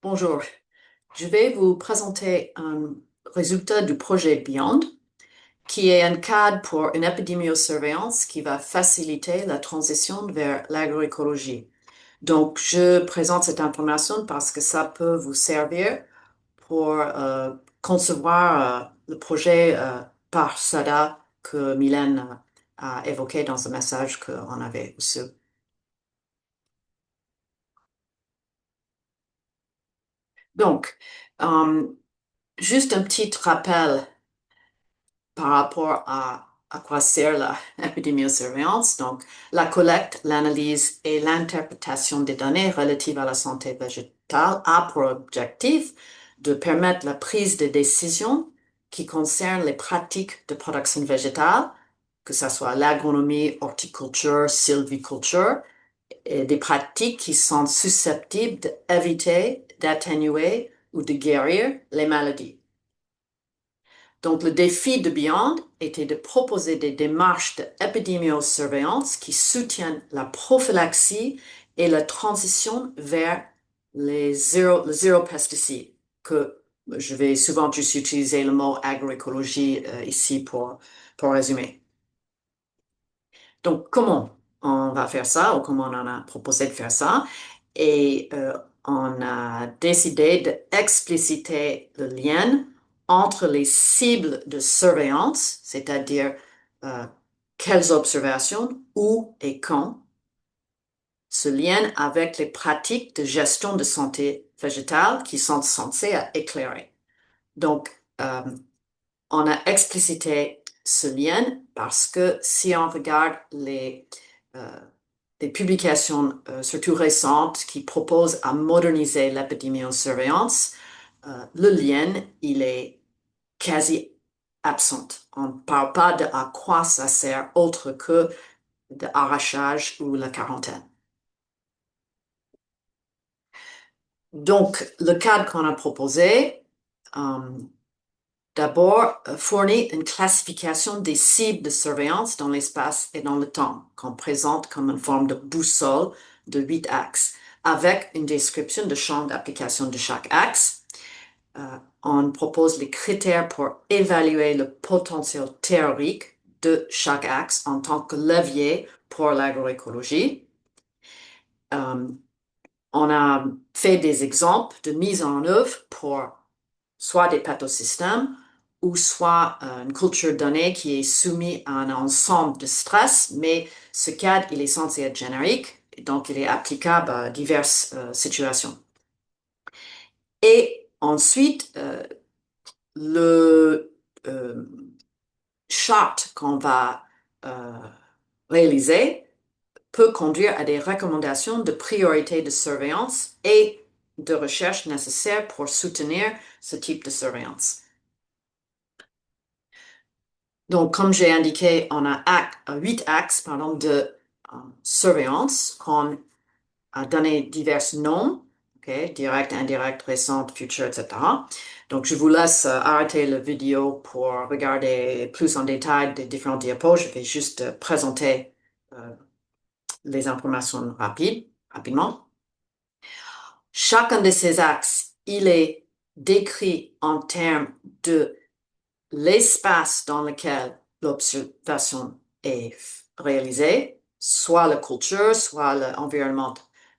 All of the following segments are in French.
Bonjour, je vais vous présenter un résultat du projet Beyond, qui est un cadre pour une épidémiosurveillance qui va faciliter la transition vers l'agroécologie. Donc, je présente cette information parce que ça peut vous servir pour concevoir le projet par SADA que Mylène a évoqué dans un message qu'on avait reçu. Donc, euh, juste un petit rappel par rapport à quoi sert la épidémiosurveillance. Donc, la collecte, l'analyse et l'interprétation des données relatives à la santé végétale a pour objectif de permettre la prise de décisions qui concernent les pratiques de production végétale, que ce soit l'agronomie, horticulture, sylviculture, et des pratiques qui sont susceptibles d'éviter, d'atténuer ou de guérir les maladies. Donc, le défi de Beyond était de proposer des démarches d'épidémiosurveillance qui soutiennent la prophylaxie et la transition vers le zéro pesticide, que je vais souvent juste utiliser le mot agroécologie ici pour résumer. Donc, comment on va faire ça ou comment on a proposé de faire ça? Et on a décidé d'expliciter le lien entre les cibles de surveillance, c'est-à-dire euh, quelles observations, où et quand, ce lien avec les pratiques de gestion de santé végétale qui sont censées éclairer. Donc, on a explicité ce lien parce que si on regarde euh, les publications, surtout récentes, qui proposent à moderniser l'épidémiosurveillance, le lien, il est quasi absent. On ne parle pas de à quoi ça sert autre que d'arrachage ou la quarantaine. Donc, le cadre qu'on a proposé, euh, d'abord, fournit une classification des cibles de surveillance dans l'espace et dans le temps, qu'on présente comme une forme de boussole de 8 axes, avec une description de champ d'application de chaque axe. On propose les critères pour évaluer le potentiel théorique de chaque axe en tant que levier pour l'agroécologie. Euh, on a fait des exemples de mise en œuvre pour soit des pathosystèmes ou soit une culture donnée qui est soumise à un ensemble de stress, mais ce cadre, il est censé être générique, donc il est applicable à diverses situations. Et ensuite, le euh, chart qu'on va euh, réaliser peut conduire à des recommandations de priorité de surveillance et de recherche nécessaires pour soutenir ce type de surveillance. Donc, comme j'ai indiqué, on a 8 axes de surveillance qu'on a donné divers noms, okay, direct, indirect, récente, future, etc. Donc, je vous laisse arrêter la vidéo pour regarder plus en détail des différents diapos. Je vais juste présenter euh, les informations rapidement. Chacun de ces axes, il est décrit en termes de l'espace dans lequel l'observation est réalisée, soit la culture, soit l'environnement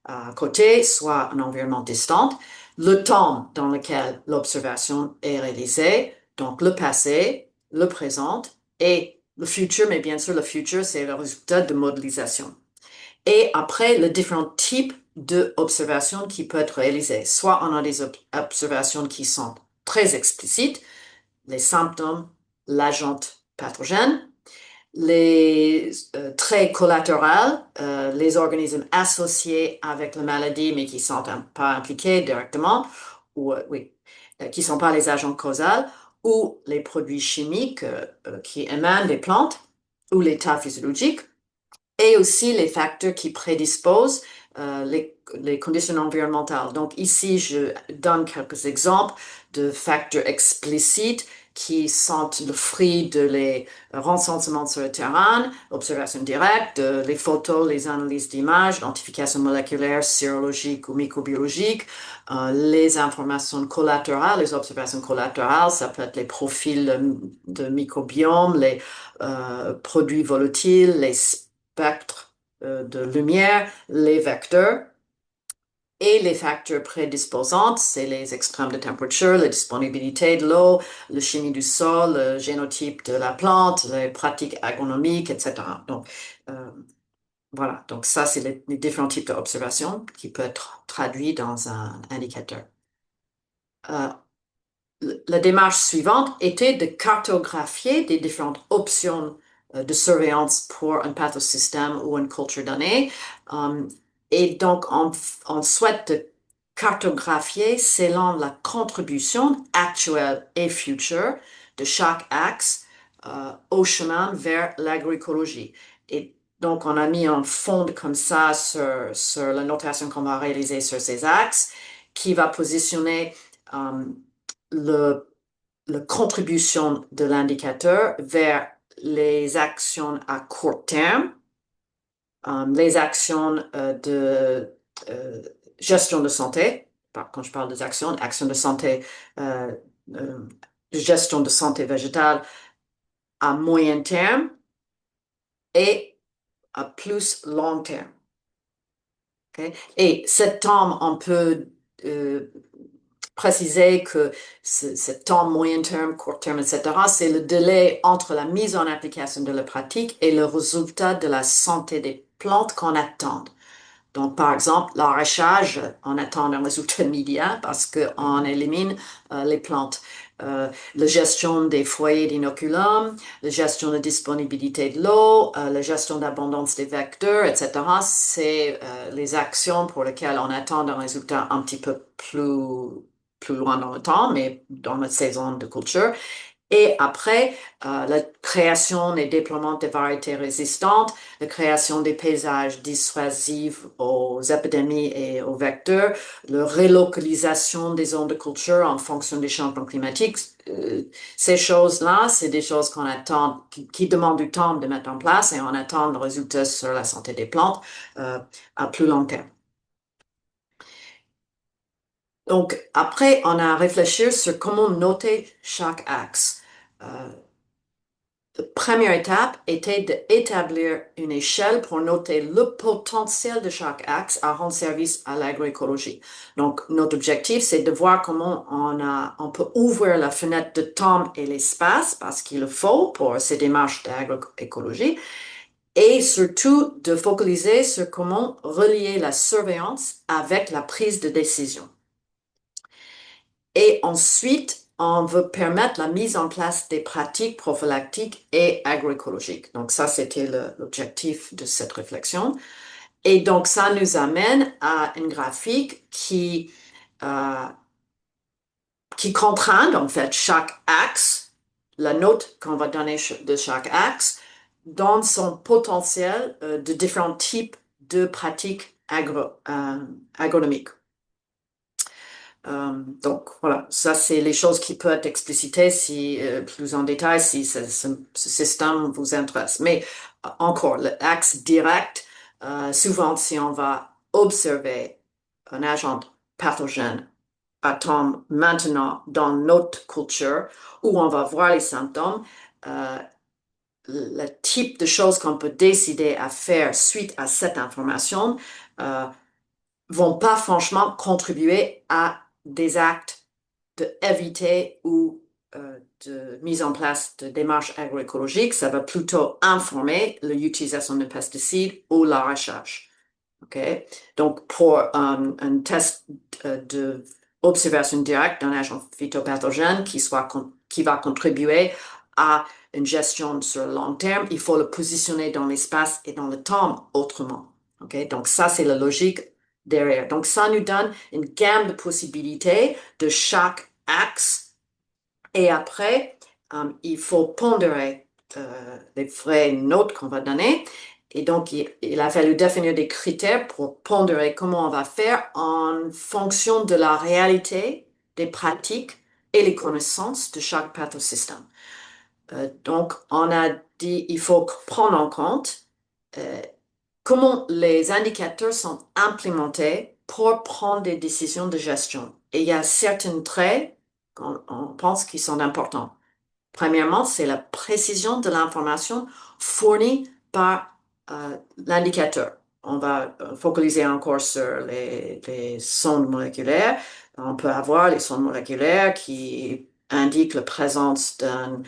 à côté, soit un environnement distant, le temps dans lequel l'observation est réalisée, donc le passé, le présent et le futur, mais bien sûr, le futur, c'est le résultat de modélisation. Et après, les différents types d'observations qui peuvent être réalisées. Soit on a des observations qui sont très explicites, les symptômes, l'agent pathogène, les traits collatéraux, les organismes associés avec la maladie mais qui ne sont pas impliqués directement, ou oui, qui ne sont pas les agents causaux, ou les produits chimiques qui émanent des plantes, ou l'état physiologique, et aussi les facteurs qui prédisposent les conditions environnementales. Donc ici, je donne quelques exemples de facteurs explicites qui sont le fruit de les recensements sur le terrain, observation directe, les photos, les analyses d'images, identification moléculaire, sérologique ou microbiologique, les informations collatérales, les observations collatérales, ça peut être les profils de microbiome, les produits volatiles, les spectres de lumière, les vecteurs. Et les facteurs prédisposants, c'est les extrêmes de température, la disponibilité de l'eau, la chimie du sol, le génotype de la plante, les pratiques agronomiques, etc. Donc, voilà. Donc, ça, c'est les différents types d'observations qui peuvent être traduits dans un indicateur. Euh, la démarche suivante était de cartographier des différentes options de surveillance pour un pathosystème ou une culture donnée. Et donc, on souhaite de cartographier selon la contribution actuelle et future de chaque axe au chemin vers l'agroécologie. Et donc, on a mis un fond comme ça sur la notation qu'on va réaliser sur ces axes qui va positionner le, la contribution de l'indicateur vers les actions à court terme, les actions de gestion de santé. Quand je parle des actions de santé, euh, euh, gestion de santé végétale à moyen terme et à plus long terme. Okay? Et cet temps, on peut préciser que ce temps moyen terme, court terme, etc., c'est le délai entre la mise en application de la pratique et le résultat de la santé des plantes qu'on attend. Donc, par exemple, l'arrachage, on attend un résultat immédiat parce qu'on élimine les plantes. La gestion des foyers d'inoculum, la gestion de disponibilité de l'eau, la gestion d'abondance des vecteurs, etc., c'est les actions pour lesquelles on attend un résultat un petit peu plus loin dans le temps, mais dans la saison de culture. Et après, la création et déploiement des variétés résistantes, la création des paysages dissuasifs aux épidémies et aux vecteurs, la relocalisation des zones de culture en fonction des changements climatiques. Ces choses-là, c'est des choses qu'on attend, qui demandent du temps de mettre en place et on attend le résultat sur la santé des plantes à plus long terme. Donc, après, on a réfléchi sur comment noter chaque axe. La première étape était d'établir une échelle pour noter le potentiel de chaque axe à rendre service à l'agroécologie. Donc, notre objectif, c'est de voir comment on peut ouvrir la fenêtre de temps et l'espace, parce qu'il le faut pour ces démarches d'agroécologie, et surtout de focaliser sur comment relier la surveillance avec la prise de décision. Et ensuite, on veut permettre la mise en place des pratiques prophylactiques et agroécologiques. Donc ça, c'était l'objectif de cette réflexion. Et donc, ça nous amène à une graphique qui contraint, en fait, chaque axe, la note qu'on va donner de chaque axe, dans son potentiel de différents types de pratiques agronomiques. Donc voilà, ça c'est les choses qui peuvent être explicitées si, plus en détail si ce système vous intéresse. Mais encore, l'axe direct, souvent si on va observer un agent pathogène à temps maintenant dans notre culture où on va voir les symptômes, le type de choses qu'on peut décider à faire suite à cette information vont pas franchement contribuer à des actes d'éviter ou de mise en place de démarches agroécologiques. Ça va plutôt informer l'utilisation de pesticides ou l'arrachage. Okay? Donc, pour un test d'observation directe d'un agent phytopathogène qui va contribuer à une gestion sur le long terme, il faut le positionner dans l'espace et dans le temps autrement. Okay? Donc, ça, c'est la logique derrière. Donc, ça nous donne une gamme de possibilités de chaque axe. Et après, il faut pondérer les vraies notes qu'on va donner. Et donc, il a fallu définir des critères pour pondérer comment on va faire en fonction de la réalité des pratiques et les connaissances de chaque pathosystème. Donc, on a dit il faut prendre en compte euh, comment les indicateurs sont implémentés pour prendre des décisions de gestion. Et il y a certains traits qu'on pense qui sont importants. Premièrement, c'est la précision de l'information fournie par l'indicateur. On va focaliser encore sur les sondes moléculaires. On peut avoir les sondes moléculaires qui indiquent la présence d'une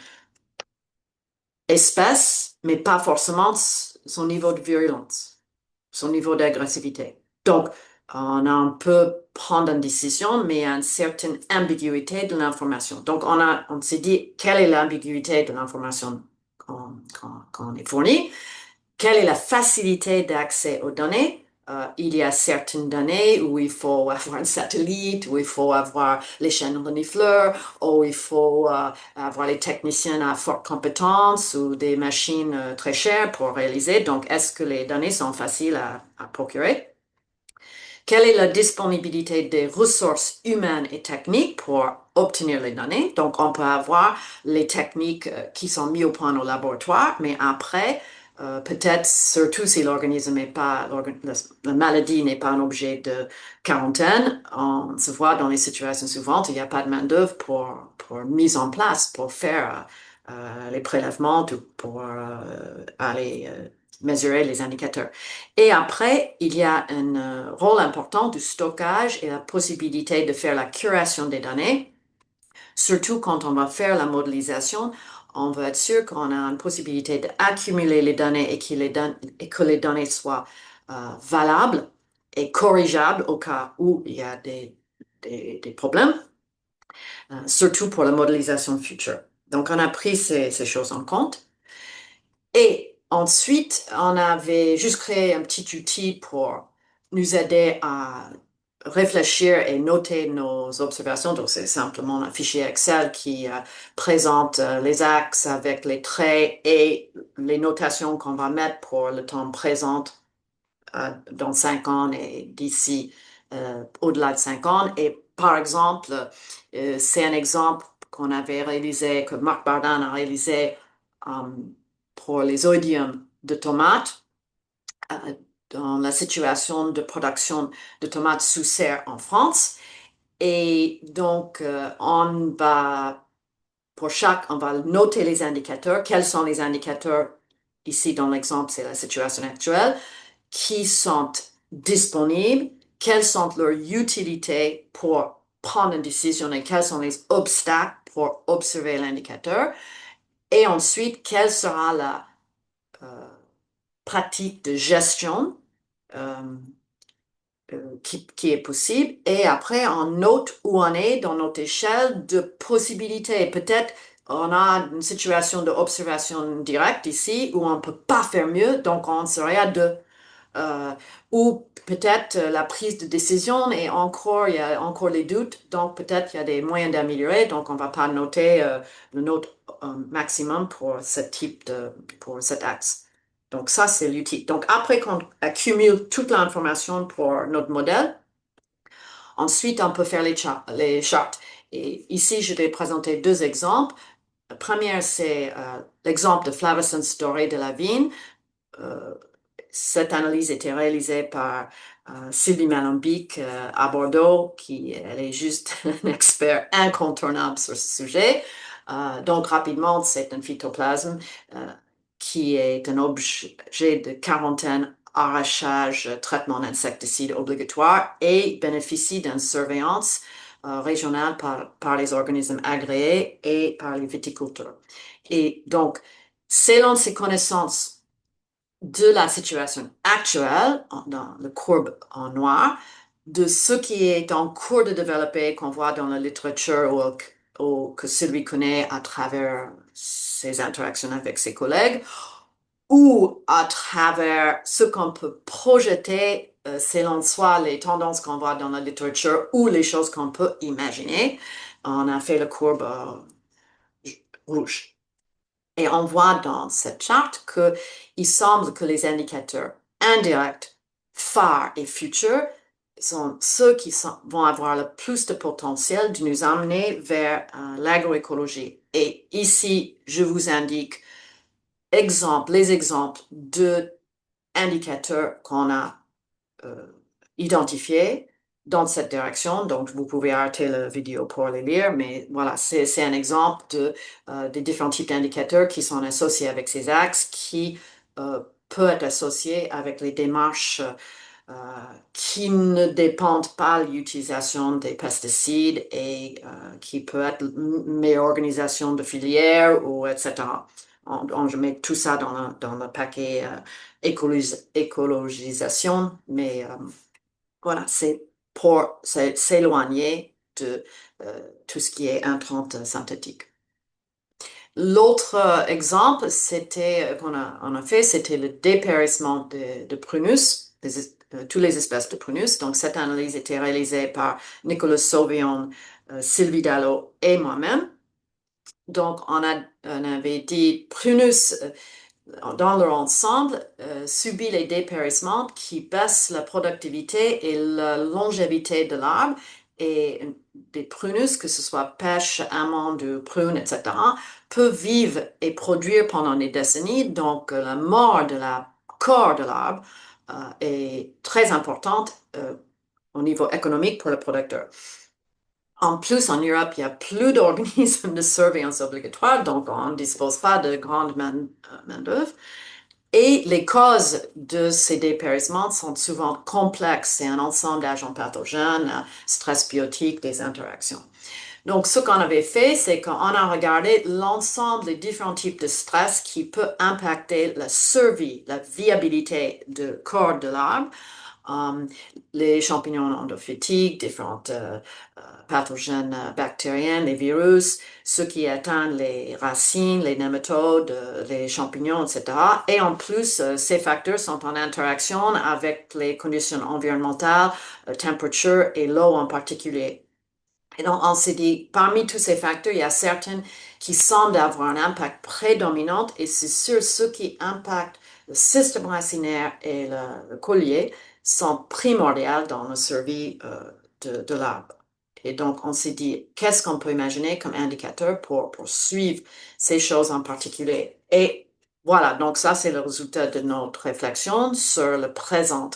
espèce, mais pas forcément son niveau de virulence, son niveau d'agressivité. Donc, on peut prendre une décision, mais il y a une certaine ambiguïté de l'information. Donc, on s'est dit, quelle est l'ambiguïté de l'information qu'on est fournie? Quelle est la facilité d'accès aux données? Il y a certaines données où il faut avoir un satellite, où il faut avoir les chaînes renifleurs, où il faut avoir les techniciens à forte compétence ou des machines très chères pour réaliser. Donc, est-ce que les données sont faciles à procurer? Quelle est la disponibilité des ressources humaines et techniques pour obtenir les données? Donc, on peut avoir les techniques qui sont mises au point au laboratoire, mais après, peut-être, surtout si l'organisme n'est pas, la maladie n'est pas un objet de quarantaine, on se voit dans les situations suivantes, il n'y a pas de main-d'œuvre pour mise en place, pour faire les prélèvements, ou pour aller mesurer les indicateurs. Et après, il y a un rôle important du stockage et la possibilité de faire la curation des données. Surtout quand on va faire la modélisation, on veut être sûr qu'on a une possibilité d'accumuler les données et que les données soient valables et corrigeables au cas où il y a des problèmes, surtout pour la modélisation future. Donc, on a pris ces choses en compte. Et ensuite, on avait juste créé un petit outil pour nous aider à réfléchir et noter nos observations. Donc, c'est simplement un fichier Excel qui présente les axes avec les traits et les notations qu'on va mettre pour le temps présent dans 5 ans et d'ici au-delà de 5 ans. Et par exemple, c'est un exemple qu'on avait réalisé, que Marc Bardan a réalisé pour les oïdiums de tomates dans la situation de production de tomates sous serre en France. Et donc, on va noter les indicateurs. Quels sont les indicateurs? Ici, dans l'exemple, c'est la situation actuelle qui sont disponibles, quelles sont leurs utilités pour prendre une décision et quels sont les obstacles pour observer l'indicateur. Et ensuite, quelle sera la pratique de gestion euh, qui est possible. Et après, on note où on est dans notre échelle de possibilités. Peut-être on a une situation d'observation directe ici où on ne peut pas faire mieux, donc on serait à 2. Euh, ou peut-être la prise de décision et encore, il y a encore les doutes, donc peut-être il y a des moyens d'améliorer, donc on ne va pas noter le note maximum pour pour cet axe. Donc ça, c'est l'outil. Donc après qu'on accumule toute l'information pour notre modèle, ensuite on peut faire les chartes. Et ici, je vais présenter 2 exemples. Le premier, c'est l'exemple de flavescence dorée de la vigne. Cette analyse était réalisée par Sylvie Malembic à Bordeaux, elle est juste un expert incontournable sur ce sujet. Donc, rapidement, c'est un phytoplasme qui est un objet de quarantaine, arrachage, traitement d'insecticides obligatoire et bénéficie d'une surveillance régionale par les organismes agréés et par les viticulteurs. Et donc, selon ces connaissances de la situation actuelle, dans la courbe en noir, de ce qui est en cours de développer, qu'on voit dans la littérature ou que celui connaît à travers ses interactions avec ses collègues, ou à travers ce qu'on peut projeter selon soit les tendances qu'on voit dans la littérature ou les choses qu'on peut imaginer. On a fait la courbe rouge. Et on voit dans cette charte qu'il semble que les indicateurs indirects, phares et futurs sont ceux qui vont avoir le plus de potentiel de nous amener vers l'agroécologie. Et ici, je vous indique les exemples de indicateurs qu'on a identifiés dans cette direction. Donc, vous pouvez arrêter la vidéo pour les lire, mais voilà, c'est un exemple des différents types d'indicateurs qui sont associés avec ces axes, qui peut être associé avec les démarches qui ne dépendent pas de l'utilisation des pesticides et qui peut être une meilleure organisation de filière ou etc. Je mets tout ça dans le paquet écologisation, mais voilà, c'est pour s'éloigner de tout ce qui est intrants synthétiques. L'autre exemple, qu'on a fait, c'était le dépérissement de prunus, toutes les espèces de prunus. Donc, cette analyse était réalisée par Nicolas Sauvion, Sylvie Dallot et moi-même. Donc, on avait dit prunus dans leur ensemble subit les dépérissements qui baissent la productivité et la longévité de l'arbre. Et des prunus, que ce soit pêche, amandes, prunes, etc., peuvent vivre et produire pendant des décennies. Donc, la mort de la corps de l'arbre est très importante au niveau économique pour le producteur. En plus, en Europe, il n'y a plus d'organismes de surveillance obligatoire, donc on ne dispose pas de grande main-d'œuvre. Et les causes de ces dépérissements sont souvent complexes. C'est un ensemble d'agents pathogènes, stress biotique, des interactions. Donc, ce qu'on avait fait, c'est qu'on a regardé l'ensemble des différents types de stress qui peut impacter la survie, la viabilité du corps de l'arbre. Les champignons endophytiques, différentes pathogènes bactériens, les virus, ceux qui atteignent les racines, les nématodes, les champignons, etc. Et en plus, ces facteurs sont en interaction avec les conditions environnementales, température et l'eau en particulier. Et donc, on s'est dit, parmi tous ces facteurs, il y a certains qui semblent avoir un impact prédominant et c'est sûr, ceux qui impactent le système racinaire et le collier sont primordiaux dans la survie de l'arbre. Et donc, on s'est dit, qu'est-ce qu'on peut imaginer comme indicateur pour suivre ces choses en particulier? Et voilà, donc ça, c'est le résultat de notre réflexion sur le présent,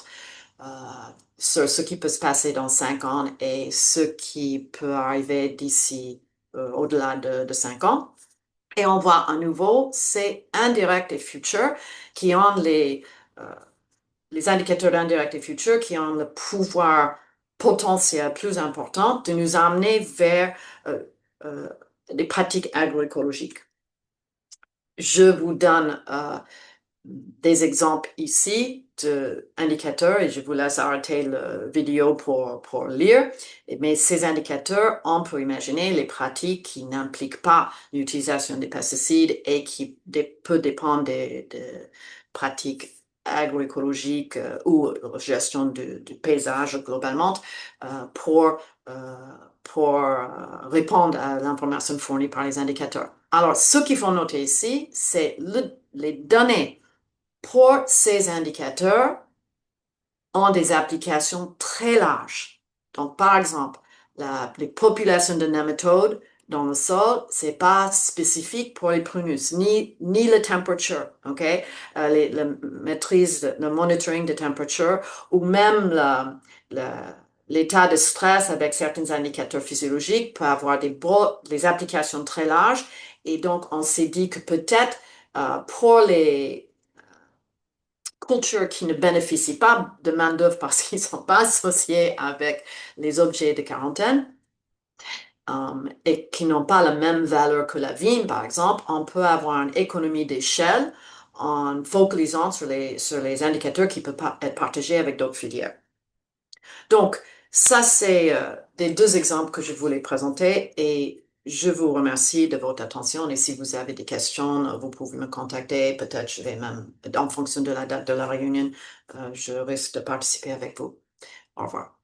sur ce qui peut se passer dans 5 ans et ce qui peut arriver d'ici au-delà de 5 ans. Et on voit à nouveau, c'est indirect et future qui ont les indicateurs d'indirect et future qui ont le pouvoir potentiel plus important de nous amener vers des pratiques agroécologiques. Je vous donne des exemples ici d'indicateurs et je vous laisse arrêter la vidéo pour lire. Mais ces indicateurs, on peut imaginer les pratiques qui n'impliquent pas l'utilisation des pesticides et qui peut dépendre des pratiques agroécologiques ou gestion du paysage globalement pour répondre à l'information fournie par les indicateurs. Alors, ce qu'il faut noter ici, c'est les données pour ces indicateurs ont des applications très larges. Donc, par exemple, les populations de nématodes dans le sol, c'est pas spécifique pour les prunus, ni la température, ok? La maîtrise, le monitoring de température, ou même l'état de stress avec certains indicateurs physiologiques peut avoir des applications très larges. Et donc, on s'est dit que peut-être pour les cultures qui ne bénéficient pas de main-d'œuvre parce qu'ils ne sont pas associés avec les objets de quarantaine et qui n'ont pas la même valeur que la vigne, par exemple, on peut avoir une économie d'échelle en focalisant sur les indicateurs qui peuvent être partagés avec d'autres filières. Donc, ça, c'est les deux exemples que je voulais présenter et je vous remercie de votre attention et si vous avez des questions, vous pouvez me contacter. Peut-être je vais même, en fonction de la date de la réunion, je risque de participer avec vous. Au revoir.